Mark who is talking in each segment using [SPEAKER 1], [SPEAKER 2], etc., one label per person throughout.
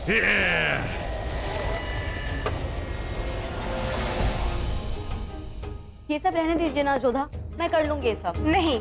[SPEAKER 1] ये सब रहने दीजिए ना जोधा, मैं कर लूंगी ये सब।
[SPEAKER 2] नहीं,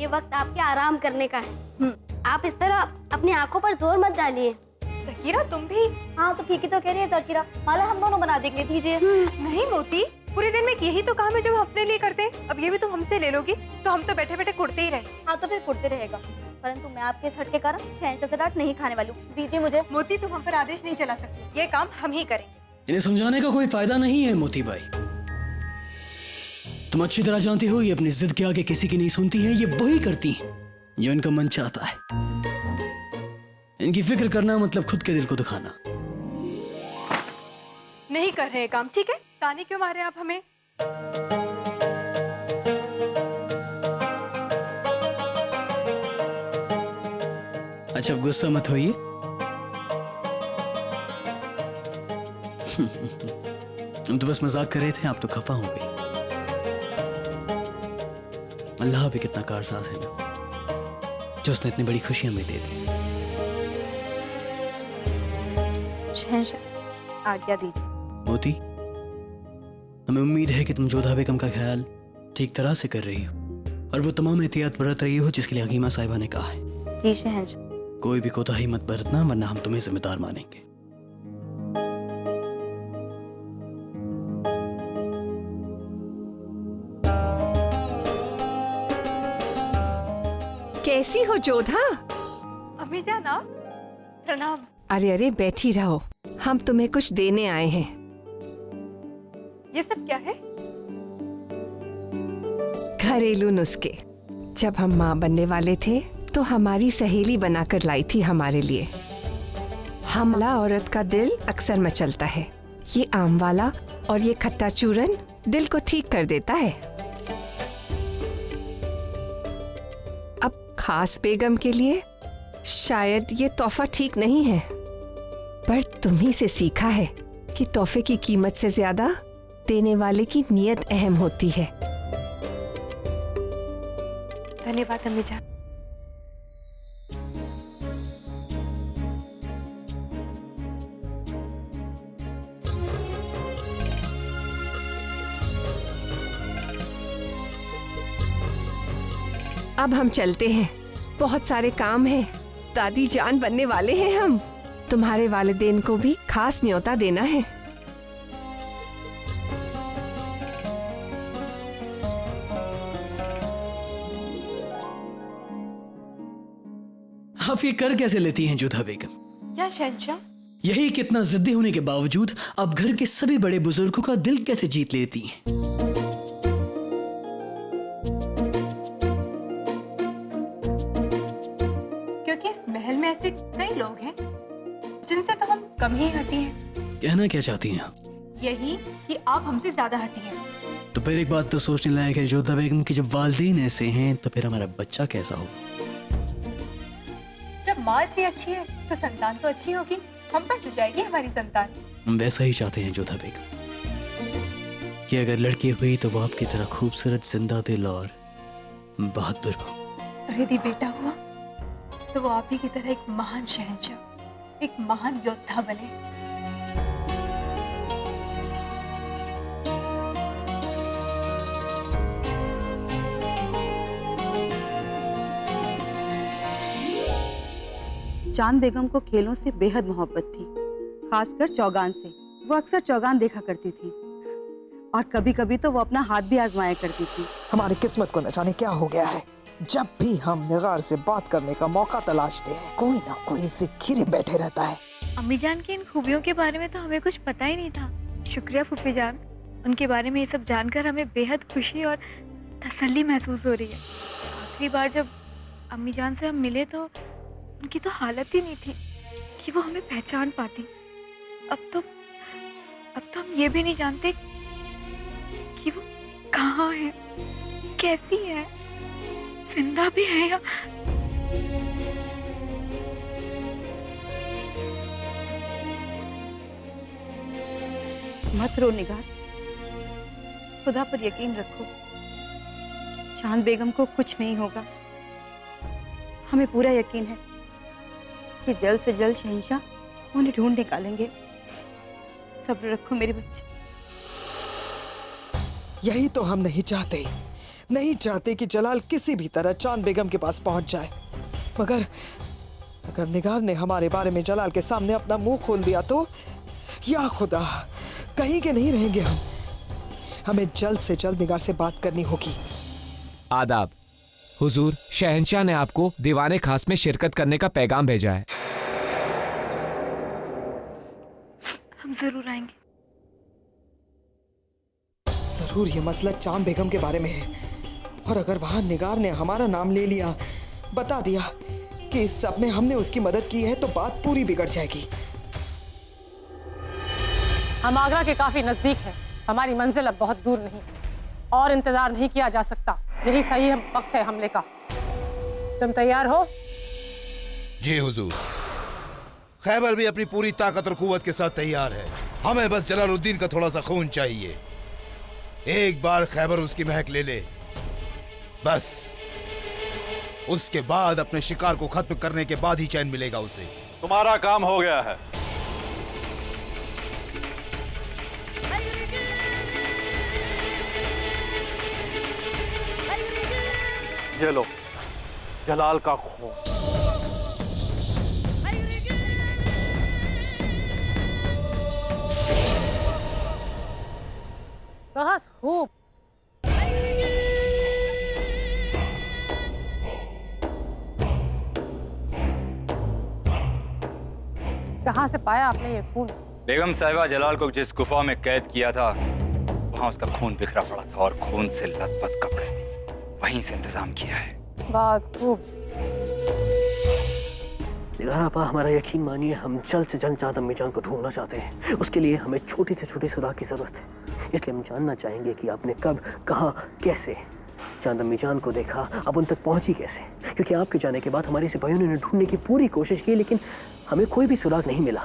[SPEAKER 2] ये वक्त आपके आराम करने का है। आप इस तरह अपनी आंखों पर जोर मत डालिए।
[SPEAKER 1] जकीरा तुम भी। हाँ तो ठीक ही तो कह रही है जकीरा, माला हम दोनों बना देंगे, दीजिए।
[SPEAKER 3] नहीं मोती, पूरे दिन में यही तो काम है जो हम अपने लिए करते हैं। अब ये भी तुम हमसे ले लोगी तो हम तो बैठे बैठे कुड़ते ही रहे।
[SPEAKER 1] हाँ तो फिर कुटते रहेगा, परंतु मैं आपके इस हट के कारण शहंशाह से डांट नहीं खाने वाली हूँ। दीजिए मुझे।
[SPEAKER 3] मोती तुम हम पर आदेश नहीं चला सकती, ये काम हम ही करेंगे।
[SPEAKER 4] इन्हें समझाने का कोई फायदा नहीं है मोती भाई। तुम अच्छी तरह जानती हो ये अपनी जिद के आगे किसी की नहीं सुनती है। ये वही करती है जो इनका मन चाहता है। इनकी फिक्र करना मतलब खुद के दिल को दुखाना।
[SPEAKER 3] नहीं कर रहे काम, ठीक है? ताने क्यों मारे आप हमें?
[SPEAKER 4] अच्छा गुस्सा मत होइए। हम तो बस मजाक कर रहे थे, आप तो खफा हो गई। अल्लाह भी कितना कारसाज है ना, जो उसने इतनी बड़ी खुशी हमें दे दी।
[SPEAKER 1] शहंशाह आज्ञा दीजिए।
[SPEAKER 4] मोती, हमें उम्मीद है कि तुम जोधा बेगम का ख्याल ठीक तरह से कर रही हो और वो तमाम एहतियात बरत रही हो जिसके लिए हकीमा साहिबा ने कहा है।
[SPEAKER 1] जी शहंशाह।
[SPEAKER 4] कोई भी कोताही मत बरतना वरना हम तुम्हें जिम्मेदार मानेंगे।
[SPEAKER 5] कैसी हो जोधा?
[SPEAKER 3] अम्मी जान आप, प्रणाम।
[SPEAKER 5] अरे अरे बैठी रहो, हम तुम्हें कुछ देने आए हैं।
[SPEAKER 3] ये सब क्या है?
[SPEAKER 5] घरेलू नुस्खे। जब हम माँ बनने वाले थे तो हमारी सहेली बनाकर लाई थी हमारे लिए। हमला औरत का दिल अक्सर मचलता है। ये आम वाला और ये खट्टा चूरन दिल को ठीक कर देता है। अब खास बेगम के लिए शायद ये तोहफा ठीक नहीं है, पर तुम्ही से सीखा है कि तोहफे की कीमत से ज्यादा देने वाले की नीयत अहम होती है।
[SPEAKER 3] धन्यवाद अम्मी जान।
[SPEAKER 5] अब हम चलते हैं, बहुत सारे काम हैं। दादी जान बनने वाले हैं हम। तुम्हारे वालिदैन को भी खास न्योता देना है।
[SPEAKER 4] आप ये कर कैसे लेती हैं जोधा बेगम?
[SPEAKER 3] क्या शहंशाह?
[SPEAKER 4] यही कितना जिद्दी होने के बावजूद आप घर के सभी बड़े बुजुर्गों का दिल कैसे जीत लेती हैं?
[SPEAKER 3] क्योंकि इस महल में ऐसे कई लोग हैं जिनसे तो हम कम ही हटी हैं।
[SPEAKER 4] कहना क्या चाहती हैं आप?
[SPEAKER 3] यही कि आप हमसे ज्यादा हटी हैं।
[SPEAKER 4] तो फिर एक बात तो सोचने लायक है जोधा बेगम की, जब वालिदैन ऐसे हैं तो फिर हमारा बच्चा कैसा होगा?
[SPEAKER 3] जब माँ इतनी अच्छी है तो संतान तो अच्छी होगी। हम पर तो जाएगी हमारी संतान।
[SPEAKER 4] हम वैसा ही चाहते हैं जोधा बेगम कि अगर लड़की हुई तो वो आपकी तरह खूबसूरत, जिंदा दिल और बहादुर हो।
[SPEAKER 3] और यदि बेटा हुआ तो वो आप ही की तरह एक महान शहंशाह, एक महान योद्धा बने।
[SPEAKER 6] चांद बेगम को खेलों से बेहद मोहब्बत थी, खासकर चौगान से। वो अक्सर चौगान देखा करती थी और कभी कभी तो वो अपना हाथ भी आजमाया करती थी।
[SPEAKER 7] हमारी किस्मत को न जाने क्या हो गया है। जब भी हम निगार से बात करने का मौका तलाशते हैं, कोई ना कोई इसे घिरे बैठे रहता है।
[SPEAKER 8] अम्मी जान की इन खूबियों के बारे में तो हमें कुछ पता ही नहीं था। शुक्रिया फूफी जान, उनके बारे में ये सब जानकर हमें बेहद खुशी और तसल्ली महसूस हो रही है। आखिरी बार जब अम्मी जान से हम मिले तो उनकी तो हालत ही नहीं थी कि वो हमें पहचान पाती। अब तो हम ये भी नहीं जानते कि वो कहाँ है, कैसी है, जिंदा भी है या
[SPEAKER 6] मत रो निगार, खुदा पर यकीन रखो। चांद बेगम को कुछ नहीं होगा, हमें पूरा यकीन है। कि जल्द से जल्द शहंशाह उन्हें ढूंढ निकालेंगे। सब्र रखो मेरे बच्चे।
[SPEAKER 7] यही तो हम नहीं चाहते, नहीं चाहते कि जलाल किसी भी तरह चांद बेगम के पास पहुंच जाए। मगर अगर निगार ने हमारे बारे में जलाल के सामने अपना मुंह खोल दिया तो या खुदा, कहीं के नहीं रहेंगे हम। हमें जल्द से जल्द निगार से बात करनी होगी।
[SPEAKER 9] आदाब हुजूर, शहंशाह ने आपको दीवाने खास में शिरकत करने का पैगाम भेजा है।
[SPEAKER 8] हम जरूर आएंगे।
[SPEAKER 7] जरूर ये मसला चांद बेगम के बारे में है, और अगर वहां निगार ने हमारा नाम ले लिया, बता दिया कि इस सब में हमने उसकी मदद की है, तो बात पूरी बिगड़ जाएगी।
[SPEAKER 10] हम आगरा के काफी नजदीक हैं। हमारी मंजिल अब बहुत दूर नहीं और इंतजार नहीं किया जा सकता। यही सही वक्त है हमले का। तुम तैयार हो?
[SPEAKER 11] जी हुजूर। खैबर भी अपनी पूरी ताकत और कुव्वत के साथ तैयार है। हमें बस जलालुद्दीन का थोड़ा सा खून चाहिए। एक बार खैबर उसकी महक ले ले, बस उसके बाद अपने शिकार को खत्म करने के बाद ही चैन मिलेगा उसे।
[SPEAKER 12] तुम्हारा काम हो गया है। ये लो जलाल का खून।
[SPEAKER 10] बहुत खूब। कहाँ से पाया आपने ये खून?
[SPEAKER 12] बेगम साहिबा जलाल को जिस गुफा में कैद किया था वहां उसका खून बिखरा पड़ा था और खून से लथपथ कपड़े भी वहीं से इंतजाम किया है।
[SPEAKER 10] बहुत खूब।
[SPEAKER 13] निगार आपा, हमारा यकीन मानिए, हम जल्द से जल्द चांद अम्मी जान को ढूंढना चाहते हैं। उसके लिए हमें छोटी से छोटी सुराग की जरूरत है। इसलिए हम जानना चाहेंगे कि आपने कब, कहाँ, कैसे चांद अम्मी जान को देखा, अब उन तक पहुंची कैसे। क्योंकि आपके जाने के बाद हमारे सिपाहियों ने ढूंढने की पूरी कोशिश की, लेकिन हमें कोई भी सुराग नहीं मिला।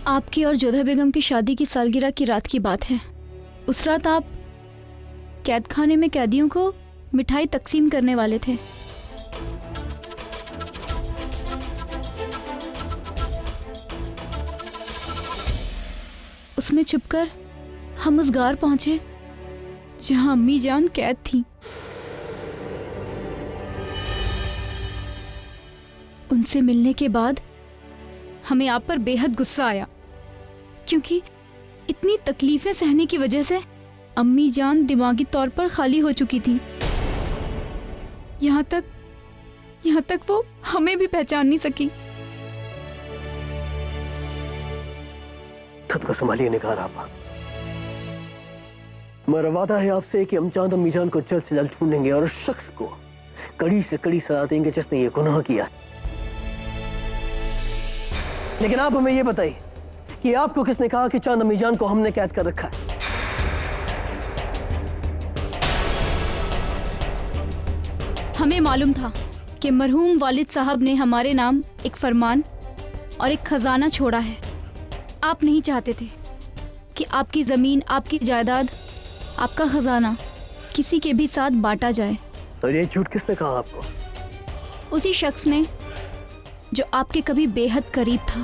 [SPEAKER 8] आपकी और जोधा बेगम की शादी की सालगिरह की रात की बात है। उस रात आप कैद खाने में कैदियों को मिठाई तकसीम करने वाले थे। उसमें छुपकर हम उस गार पहुंचे जहां अम्मी जान कैद थी। उनसे मिलने के बाद हमें आप पर बेहद गुस्सा आया, क्योंकि इतनी तकलीफें सहने की वजह से अम्मी जान दिमागी तौर पर खाली हो चुकी थी। यहाँ तक वो हमें भी पहचान नहीं सकी।
[SPEAKER 13] खुद को संभालिए निगार आपा। मेरा वादा है आपसे कि हम चांद अम्मी जान को जल्द से जल्द ढूंढेंगे और उस शख्स को कड़ी से कड़ी सजा देंगे जिसने ये गुनाह किया। लेकिन आप हमें ये बताइए कि आपको किसने कहा कि चांद अम्मी जान को हमने कैद कर रखा है?
[SPEAKER 8] हमें मालूम था कि मरहूम वालिद साहब ने हमारे नाम एक फरमान और एक खजाना छोड़ा है। आप नहीं चाहते थे कि आपकी जमीन, आपकी जायदाद, आपका खजाना किसी के भी साथ बांटा जाए।
[SPEAKER 13] तो ये झूठ किसने कहा आपको?
[SPEAKER 8] उसी शख्स ने जो आपके कभी बेहद करीब था।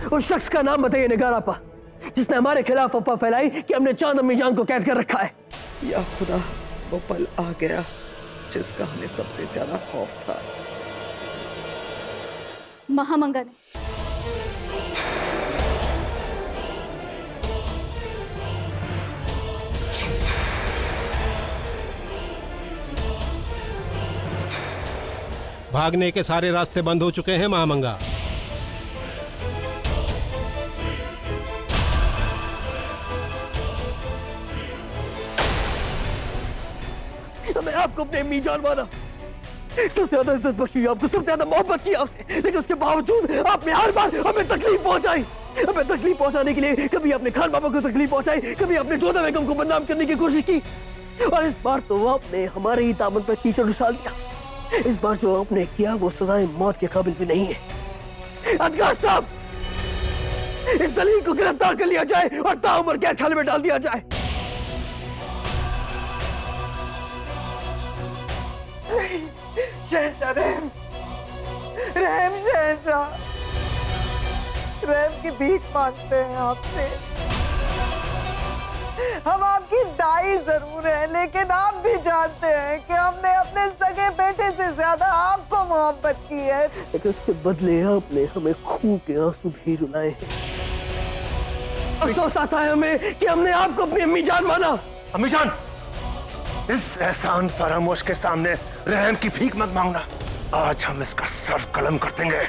[SPEAKER 13] उस शख्स का नाम बताइए निगार आपा, जिसने हमारे खिलाफ अफवाह फैलाई कि हमने चांद अम्मी जान को कैद कर रखा है।
[SPEAKER 7] या खुदा, वो पल आ गया जिसका हमें सबसे ज्यादा खौफ था।
[SPEAKER 1] महामंगा ने।
[SPEAKER 14] भागने के सारे रास्ते बंद हो चुके हैं महामंगा।
[SPEAKER 13] मैं आपको अपने अम्मी जान माना, सबसे ज्यादा इज्जत बख्शी आपको, सबसे ज्यादा मोहब्बत की आपसे, लेकिन उसके बावजूद आपने हर बार हमें तकलीफ पहुंचाई। हमें तकलीफ पहुंचाने के लिए कभी आपने खान बाबा को तकलीफ पहुंचाई, कभी आपने जोधा बेगम को बदनाम करने की कोशिश की, और इस बार तो आपने हमारे ही दामन पर कीचड़ उछाल दिया। इस बार जो आपने किया वो सजाए मौत के काबिल भी नहीं है। अदगार साहब, इस दलील को गिरफ्तार कर लिया जाए और ताउम्र कैद खाने में डाल दिया जाए।
[SPEAKER 7] शहंशाह रहम, रहम शहंशाह, रहम की भीख मांगते हैं आपसे। हम आपकी दाई जरूर हैं, लेकिन आप भी जानते हैं कि हमने अपने सगे बेटे से ज्यादा आपको मोहब्बत की है।
[SPEAKER 13] लेकिन उसके बदले आपने हमें खून के आंसू भी रुलाए हैं। अफसोस आता है हमें कि हमने आपको अपनी अम्मी जान माना।
[SPEAKER 15] अम्मी जान, इस एहसान फरामोश के सामने रहम की भीख मत मांगना। आज हम इसका सर कलम कर देंगे।